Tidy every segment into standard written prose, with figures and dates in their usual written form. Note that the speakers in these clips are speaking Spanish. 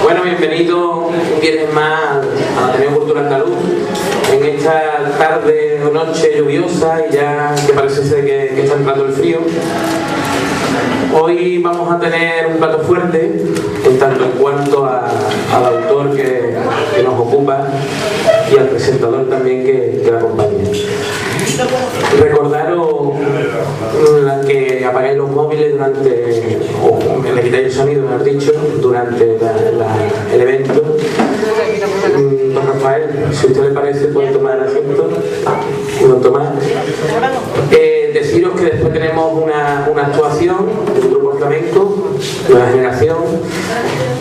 Bueno, bienvenido un viernes más a Ateneo Cultural Andaluz, en esta tarde o noche lluviosa y ya que parece ser que está entrando el frío. Hoy vamos a tener un plato fuerte, en tanto en cuanto al autor que nos ocupa y al presentador también que la acompaña. Recordaros que apagáis los móviles o le quitáis el sonido, mejor dicho, durante el evento. Don Rafael, si a usted le parece, puede tomar asiento. Don Tomás. Deciros que después tenemos una actuación de un grupo flamenco, Nueva Generación,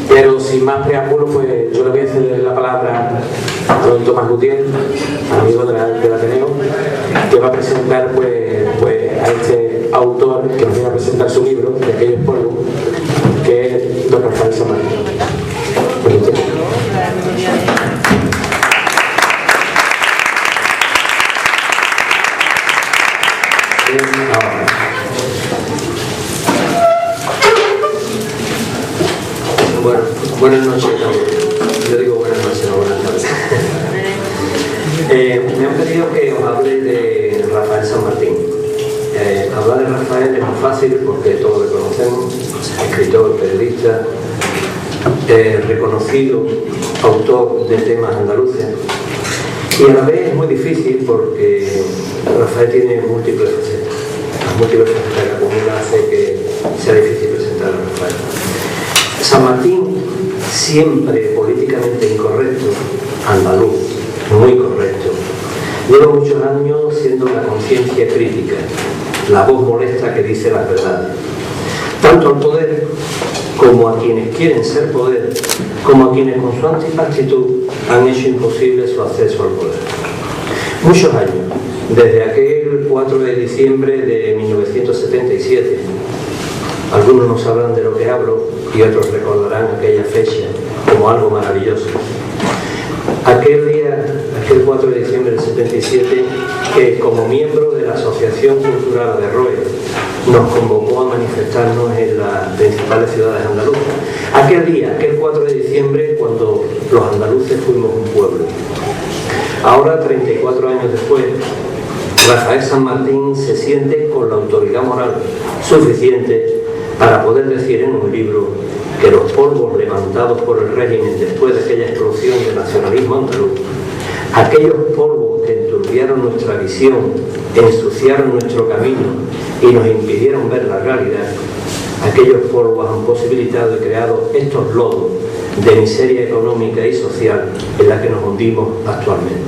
pero sin más preámbulos, pues yo le voy a ceder la palabra a don Tomás Gutiérrez, amigo del Ateneo, que va a presentar pues a este autor que nos viene a presentar su libro, De aquellos polvos, que es don Rafael San Martín. Bueno, buenas noches a todos. Yo digo buenas noches, no buenas tardes. Me han pedido que os hable de Rafael San Martín. Hablar de Rafael es muy fácil porque todos lo conocemos, escritor, periodista, reconocido autor de temas andaluces. Y a la vez es muy difícil porque Rafael tiene múltiples facetas. Las múltiples facetas que acumula hace que sea difícil presentar a Rafael. San Martín, siempre políticamente incorrecto, andaluz, muy correcto. Lleva muchos años siendo la conciencia crítica, la voz molesta que dice las verdades. Tanto al poder, como a quienes quieren ser poder, como a quienes con su actitud han hecho imposible su acceso al poder. Muchos años, desde aquel 4 de diciembre de 1977, algunos no sabrán de lo que hablo y otros recordarán aquella fecha como algo maravilloso. Aquel día, aquel 4 de diciembre del 77, que como miembro de la Asociación Cultural Averroes nos convocó a manifestarnos en las principales ciudades andaluzas. Aquel día, aquel 4 de diciembre, cuando los andaluces fuimos un pueblo. Ahora, 34 años después, Rafael San Martín se siente con la autoridad moral suficiente para poder decir en un libro que los polvos levantados por el régimen después de aquella explosión de nacionalismo andaluz, aquellos polvos que enturbiaron nuestra visión, ensuciaron nuestro camino y nos impidieron ver la realidad, aquellos polvos han posibilitado y creado estos lodos de miseria económica y social en la que nos hundimos actualmente.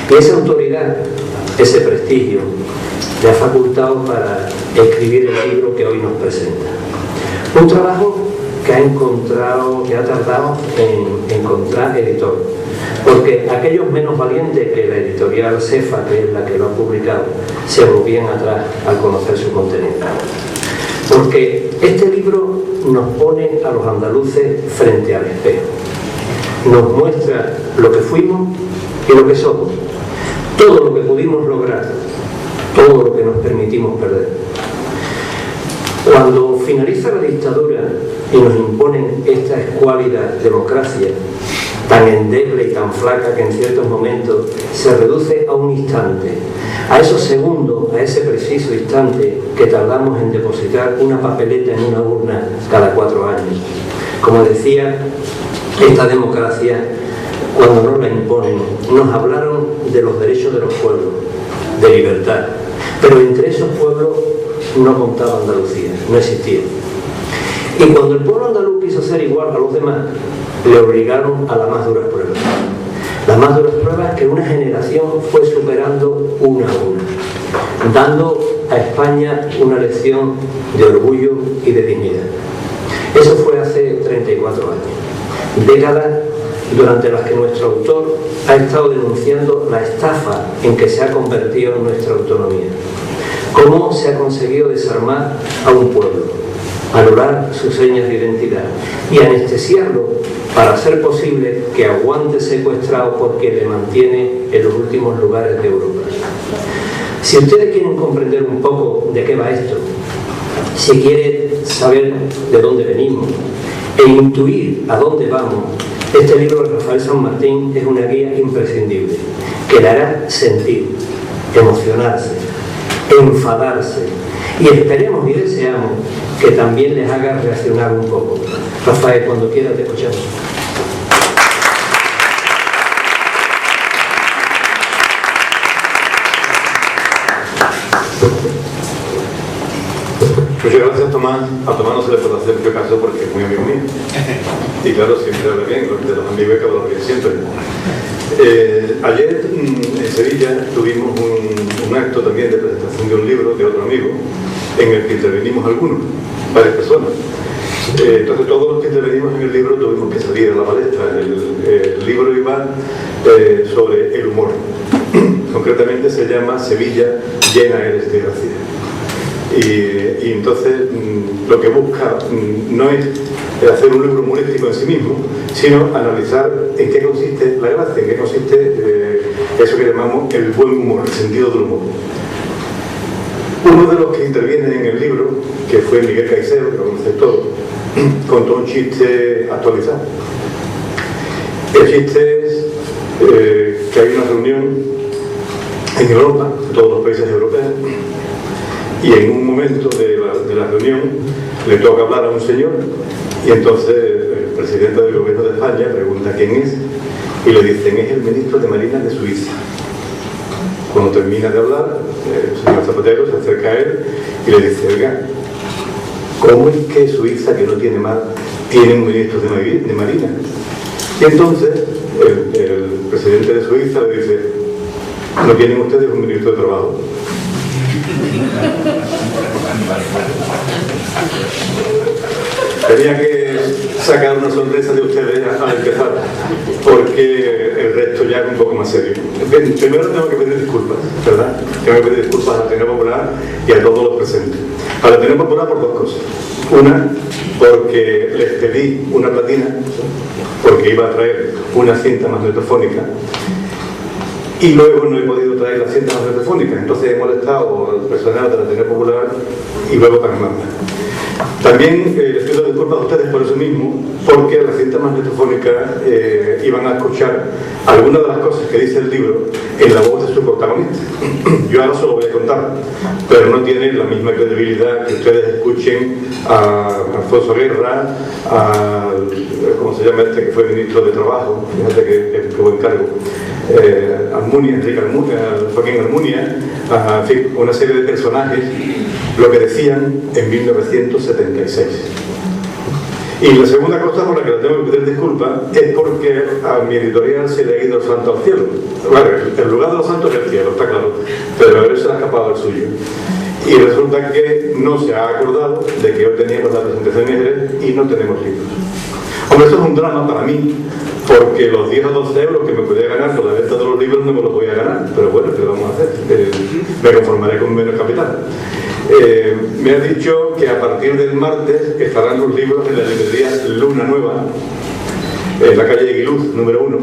Y esa autoridad, ese prestigio, le ha facultado para escribir el libro que hoy nos presenta. Un trabajo que ha tardado en encontrar editor, porque aquellos menos valientes que la editorial Cefa, que es la que lo ha publicado, se volvían atrás al conocer su contenido. Porque este libro nos pone a los andaluces frente al espejo, nos muestra lo que fuimos y lo que somos, todo lo que pudimos lograr, todo lo que nos permitimos perder. Cuando finaliza la dictadura y nos imponen esta escuálida democracia, tan endeble y tan flaca que en ciertos momentos se reduce a un instante, a esos segundos, a ese preciso instante que tardamos en depositar una papeleta en una urna cada 4 años. Como decía, esta democracia, cuando nos la imponen, nos hablaron de los derechos de los pueblos, de libertad, pero entre esos pueblos no contaba Andalucía, no existía. Y cuando el pueblo andaluz quiso ser igual a los demás, le obligaron a las más duras pruebas. Las más duras pruebas que una generación fue superando una a una, dando a España una lección de orgullo y de dignidad. Eso fue hace 34 años. Décadas durante las que nuestro autor ha estado denunciando la estafa en que se ha convertido nuestra autonomía. Cómo se ha conseguido desarmar a un pueblo, anular sus señas de identidad y anestesiarlo para hacer posible que aguante secuestrado porque le mantiene en los últimos lugares de Europa. Si ustedes quieren comprender un poco de qué va esto, si quieren saber de dónde venimos e intuir a dónde vamos, este libro de Rafael San Martín es una guía imprescindible que le hará sentir, emocionarse, enfadarse y esperemos y deseamos que también les haga reaccionar un poco. Rafael, cuando quiera te escuchamos. Muchas gracias, Tomás. A Tomás no se le puede hacer mucho caso porque es muy amigo mío. Y claro, siempre habla bien, de los amigos que hablan bien siempre. Ayer en Sevilla tuvimos un acto también de presentación de un libro de otro amigo, en el que intervenimos algunos, varias personas. Entonces todos los que intervenimos en el libro tuvimos que salir a la palestra. El libro iba sobre el humor. Concretamente se llama Sevilla llena eres de gracia. Y entonces lo que busca no es hacer un libro humorístico en sí mismo, sino analizar en qué consiste la gracia, en qué consiste eso que llamamos el buen humor, el sentido del humor. Uno de los que interviene en el libro, que fue Miguel Caicedo, que lo conocéis todos, contó un chiste actualizado. El chiste es que hay una reunión en Europa, en todos los países europeos, y en un momento de la reunión le toca hablar a un señor y entonces el presidente del gobierno de España pregunta quién es y le dicen es el ministro de Marina de Suiza. Cuando termina de hablar, el señor Zapatero se acerca a él y le dice, oiga, ¿cómo es que Suiza, que no tiene mar, tiene un ministro de Marina? Y entonces el presidente de Suiza le dice, ¿no tienen ustedes un ministro de Trabajo? Tenía que sacar una sonrisa de ustedes al empezar, porque el resto ya es un poco más serio. Bien, primero tengo que pedir disculpas, ¿verdad? Tengo que pedir disculpas a Ateneo Popular y a todos los presentes. A Ateneo Popular por dos cosas. Una, porque les pedí una platina, porque iba a traer una cinta magnetofónica. Y luego no he podido traer la cinta magnetofónica, entonces he molestado al personal de la Ateneo Popular y luego para más. También les pido disculpas a ustedes por eso mismo, porque la cinta magnetofónica iban a escuchar algunas de las cosas que dice el libro en la voz de su protagonista. Yo ahora se lo voy a contar, pero no tiene la misma credibilidad que ustedes escuchen a Alfonso Guerra, ¿cómo se llama este que fue ministro de Trabajo? Fíjate que buen cargo. Almunia, Enrique Almunia, Joaquín Almunia, en fin, una serie de personajes, lo que decían en 1976. Y la segunda cosa por la que le tengo que pedir disculpas es porque a mi editorial se le ha ido el santo al cielo. Claro, el lugar de los santos es el cielo, está claro, pero a ver se ha escapado el suyo. Y resulta que no se ha acordado de que hoy teníamos la presentación en Jerez y no tenemos libros. Hombre, eso es un drama para mí, porque los 10 o 12 euros que me podía ganar por la venta de los libros no me los voy a ganar, pero bueno, ¿qué vamos a hacer? Me conformaré con menos capital. Me ha dicho que a partir del martes estarán los libros en la librería Luna Nueva, en la calle Aguiluz, número 1.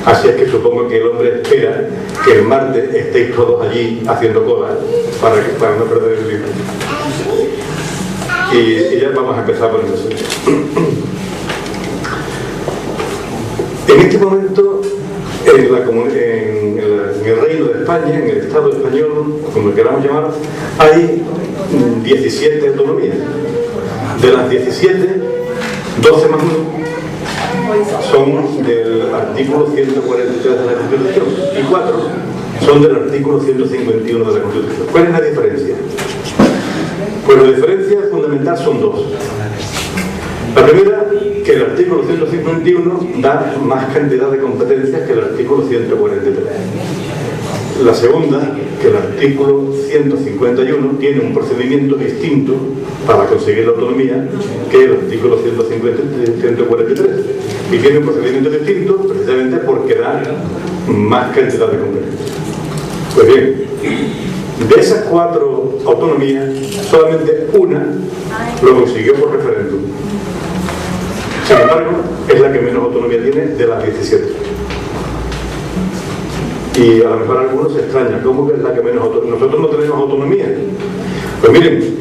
Así es que supongo que el hombre espera que el martes estéis todos allí haciendo cola para no perder el libro. Y ya vamos a empezar por eso. En este momento, en el Reino de España, en el Estado español, como lo queramos llamar, hay 17 autonomías. De las 17, 12 más 1 son del artículo 143 de la Constitución y 4 son del artículo 151 de la Constitución. ¿Cuál es la diferencia? Pues la diferencia fundamental son dos. La primera, que el artículo 151 da más cantidad de competencias que el artículo 143. La segunda, que el artículo 151 tiene un procedimiento distinto para conseguir la autonomía que el artículo 143. Y tiene un procedimiento distinto precisamente porque da más cantidad de competencias. Pues bien, de esas 4 autonomías, solamente una lo consiguió por referéndum. Sin embargo, es la que menos autonomía tiene de las 17. Y a lo mejor algunos se extrañan, ¿cómo que es la que menos autonomía? Nosotros no tenemos autonomía. Pues miren,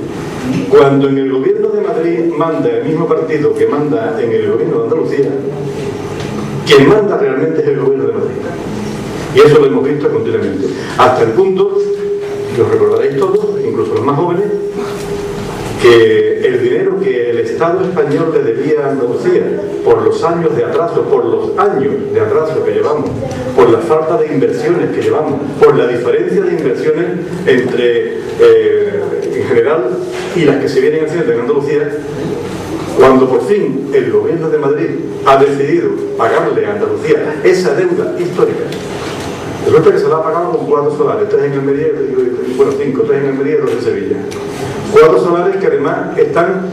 Cuando en el gobierno de Madrid manda el mismo partido que manda en el gobierno de Andalucía, quien manda realmente es el gobierno de Madrid. Y eso lo hemos visto continuamente. Hasta el punto, lo recordaréis todos, incluso los más jóvenes, que el dinero que el Estado español le debía a Andalucía por los años de atraso, que llevamos, por la falta de inversiones que llevamos, por la diferencia de inversiones entre, en general, y las que se vienen haciendo en Andalucía, cuando por fin el gobierno de Madrid ha decidido pagarle a Andalucía esa deuda histórica, resulta que se la ha pagado con 4 solares, 3 en Almería, bueno, 5, 3 en Almería y 2 en Sevilla. 4 solares que además están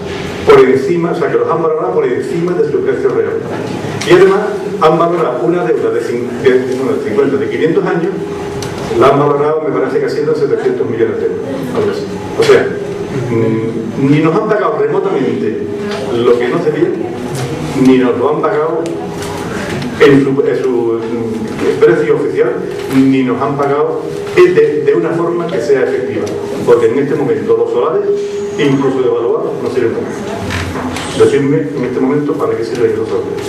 por encima, o sea, que los han valorado por encima de su precio real. Y además han valorado una deuda de 500 años, la han valorado, me parece que haciendo 700 millones de euros. Algo así. O sea, ni nos han pagado remotamente lo que nos debían, ni nos lo han pagado en su precio oficial, ni nos han pagado de una forma que sea efectiva, porque en este momento los solares, incluso devaluados, no sirven para nada. Decidme en este momento para qué sirven los solares.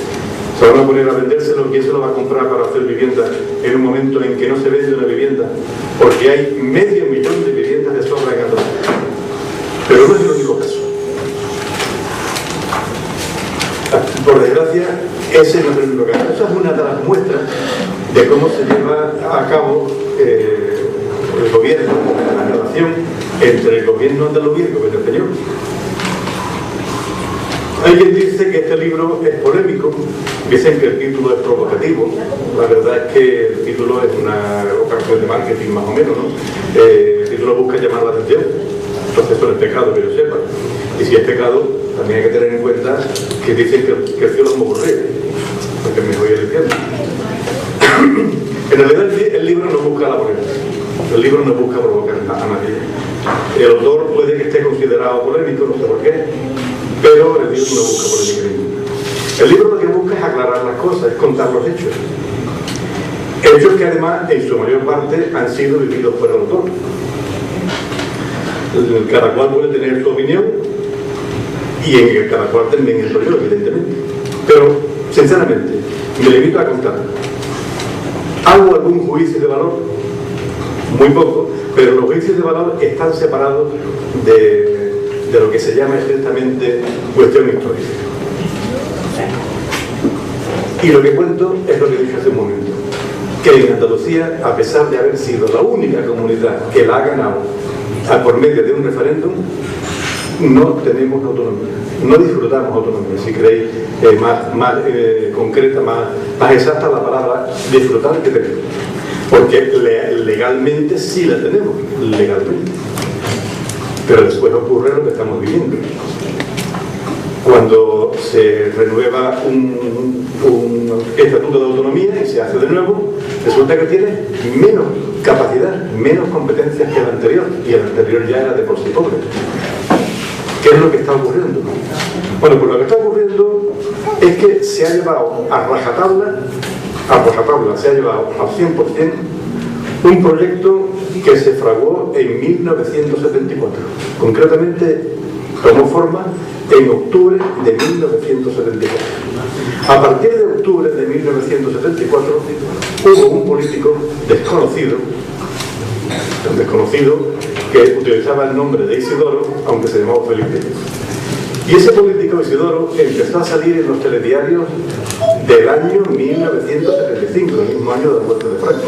Se van a poner a vendérselo, ¿quién se lo va a comprar para hacer vivienda en un momento en que no se vende una vivienda? Porque hay 500.000 de viviendas de sobra en Andalucía. Pero no es el único caso. Por desgracia, ese no es el único caso. Esa es una de las muestras de cómo se lleva a cabo el gobierno, la relación entre el gobierno andaluz y el gobierno español. Hay quien dice que este libro es polémico, dicen que el título es provocativo. La verdad es que el título es una operación de marketing más o menos, ¿no? El título busca llamar la atención. Entonces eso no es pecado, que yo sepa. Y si es pecado, también hay que tener en cuenta que dicen que el cielo es muy aburrido, porque me voy al infierno. En realidad el libro no busca la polémica, el libro no busca provocar a nadie. El autor puede que esté considerado polémico, no sé por qué, pero el libro no busca polémica ninguna. El libro lo que busca es aclarar las cosas, es contar los hechos. Hechos que además en su mayor parte han sido vividos por el autor. Cada cual puede tener su opinión y en cada cual también entro yo, evidentemente. Pero, sinceramente, me limito a contar. ¿Hago algún juicio de valor? Muy poco, pero los juicios de valor están separados de lo que se llama estrictamente cuestión histórica. Y lo que cuento es lo que dije hace un momento, que en Andalucía, a pesar de haber sido la única comunidad que la ha ganado por medio de un referéndum, no tenemos autonomía, no disfrutamos autonomía. Si queréis más concreta, más exacta la palabra disfrutar que tenemos, porque legalmente sí la tenemos, legalmente, pero después ocurre lo que estamos viviendo. Cuando se renueva un estatuto de autonomía y se hace de nuevo, resulta que tiene menos capacidad, menos competencias que el anterior, y el anterior ya era de por sí pobre. ¿Qué es lo que está ocurriendo? Bueno, pues lo que está ocurriendo es que se ha llevado a rajatabla, se ha llevado al 100% un proyecto que se fraguó en 1974. Concretamente, tomó forma en octubre de 1974. A partir de octubre de 1974 hubo un político desconocido que utilizaba el nombre de Isidoro, aunque se llamaba Felipe. Y ese político Isidoro empezó a salir en los telediarios del año 1975, el mismo año de la muerte de Franco,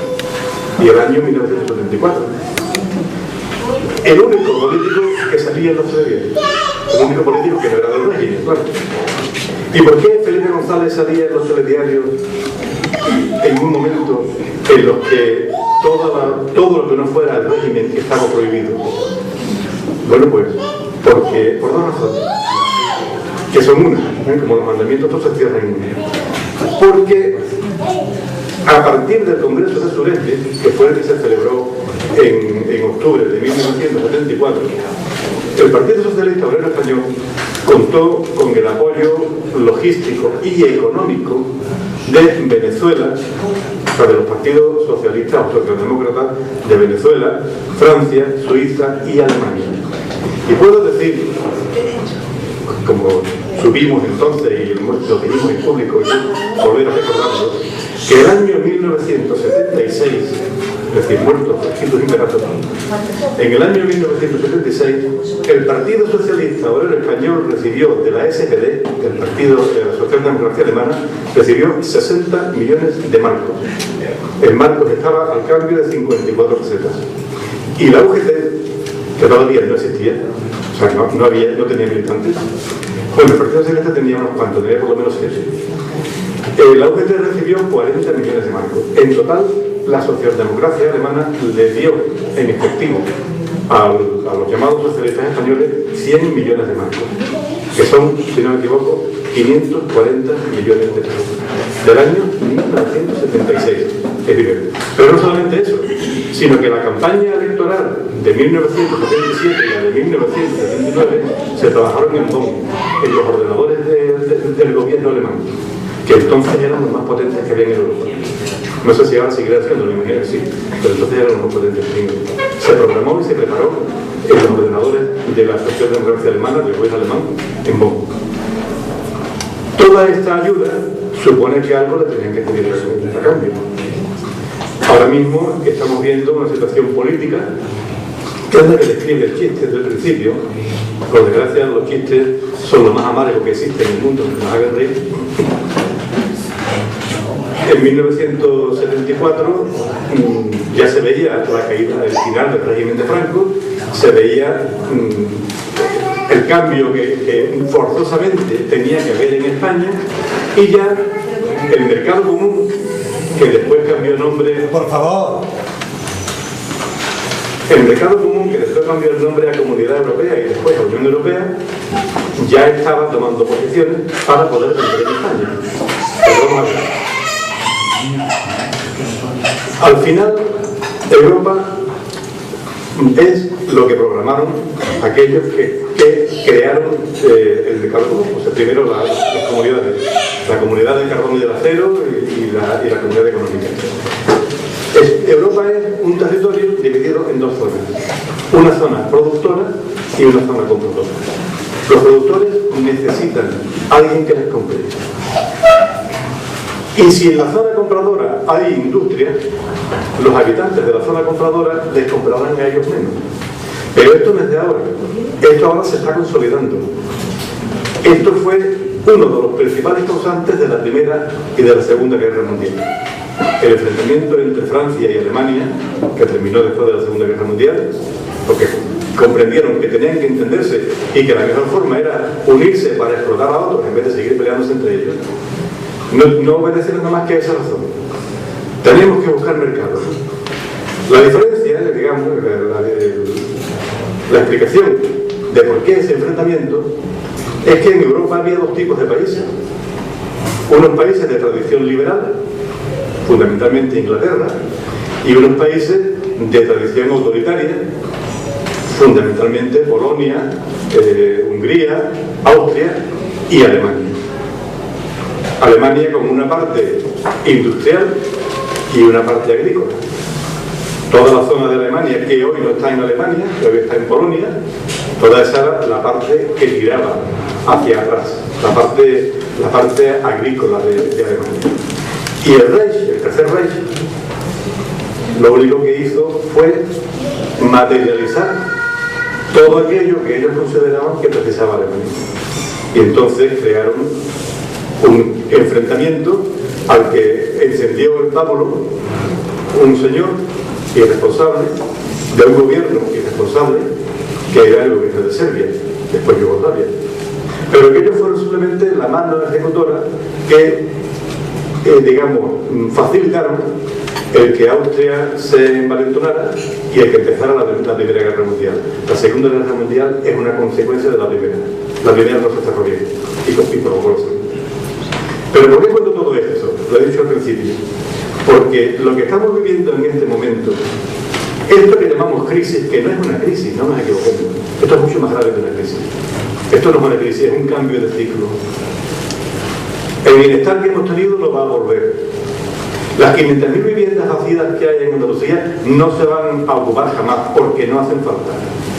y el año 1974. El único político que salía en los telediarios, el único político que no era del régimen, claro. ¿Y por qué Felipe González salía en los telediarios en un momento en los que todo lo que no fuera el régimen estaba prohibido? Bueno, pues, porque, por dos razones, que son una, como los mandamientos todos se cierran en una. Porque a partir del Congreso de Sureste, que fue el que se celebró en octubre de 1974, el Partido Socialista Obrero Español contó con el apoyo logístico y económico de Venezuela, o sea, de los partidos socialistas o socialdemócratas de Venezuela, Francia, Suiza y Alemania. Y puedo decir como subimos entonces y lo dijimos en público y volver a recordarlo, que el año 1976, es decir, muertos Jesús Imperator, en el año 1976 el Partido Socialista Obrero Español recibió de la SPD, del Partido de la Socialdemocracia Alemana, recibió 60 millones de marcos. El marco estaba al cambio de 54 pesetas. Y la UGT, que todavía no existía, o sea, no tenía militantes, bueno, el Partido Socialista tenía unos cuantos, tenía por lo menos 7. La UGT recibió 40 millones de marcos. En total, la socialdemocracia alemana le dio en efectivo a los llamados socialistas españoles 100 millones de marcos, que son, si no me equivoco, 540 millones de pesos, del año 1976. Es decir, pero no solamente eso, sino que la campaña electoral de 1977 y la de 1979 se trabajaron en Bonn, en los ordenadores del gobierno alemán, que entonces eran los más potentes que había en Europa. No sé si ahora seguirá siendo, lo imagino que sí, pero entonces eran los más potentes que había en Europa. Se programó y se preparó en los ordenadores de la Socialdemocracia Alemana, del gobierno alemán, en Bonn. Toda esta ayuda supone que algo le tenían que pedir a cambio. Ahora mismo estamos viendo una situación política que es la que describe el chiste desde el principio. Por desgracia, los chistes son lo más amargo que existe en el mundo, que nos hagan reír. En 1974 ya se veía la caída, el final del régimen de Franco, se veía el cambio que forzosamente tenía que haber en España, y ya el mercado común, que después cambió nombre... Por favor. El mercado común, que después cambió el nombre a Comunidad Europea y después a Unión Europea, ya estaba tomando posiciones para poder vender en España. Pero vamos a ver. Al final, Europa es lo que programaron aquellos que crearon el mercado común. O sea, primero las comunidades, la comunidad del carbón y del acero y la comunidad económica. Europa es un territorio dividido en dos zonas. Una zona productora y una zona compradora. Los productores necesitan a alguien que les compre. Y si en la zona compradora hay industria, los habitantes de la zona compradora les comprarán a ellos menos. Pero esto no es de ahora. Esto ahora se está consolidando. Esto fue uno de los principales causantes de la Primera y de la Segunda Guerra Mundial. El enfrentamiento entre Francia y Alemania, que terminó después de la Segunda Guerra Mundial, porque comprendieron que tenían que entenderse y que la mejor forma era unirse para explotar a otros en vez de seguir peleándose entre ellos. No obedecen nada más que a esa razón. Tenemos que buscar mercados. La diferencia, digamos, la explicación de por qué ese enfrentamiento es que en Europa había dos tipos de países. Unos países de tradición liberal, fundamentalmente Inglaterra, y unos países de tradición autoritaria, fundamentalmente Polonia, Hungría, Austria y Alemania. Alemania como una parte industrial y una parte agrícola. Toda la zona de Alemania que hoy no está en Alemania, que hoy está en Polonia, toda esa era la parte que tiraba hacia atrás, la parte agrícola de Alemania. Y el Reich, el Tercer Reich, lo único que hizo fue materializar todo aquello que ellos consideraban que precisaba Alemania. Y entonces crearon un enfrentamiento al que encendió el pábulo un señor irresponsable, de un gobierno irresponsable, que era el gobierno de Serbia, después Yugoslavia. Pero que ellos fueron simplemente la mano ejecutora que, facilitaron el que Austria se envalentonara y el que empezara la Primera Guerra Mundial. La Segunda Guerra Mundial es una consecuencia de la primera. La primera no se cerró bien y provocó la segunda. Pero ¿por qué cuento todo esto? Lo he dicho al principio. Porque lo que estamos viviendo en este momento, esto que llamamos crisis, que no es una crisis, no nos equivoquemos, esto es mucho más grave que una crisis. Esto no es una crisis, es un cambio de ciclo. El bienestar que hemos tenido no va a volver. Las 500.000 viviendas vacías que hay en Andalucía no se van a ocupar jamás porque no hacen falta.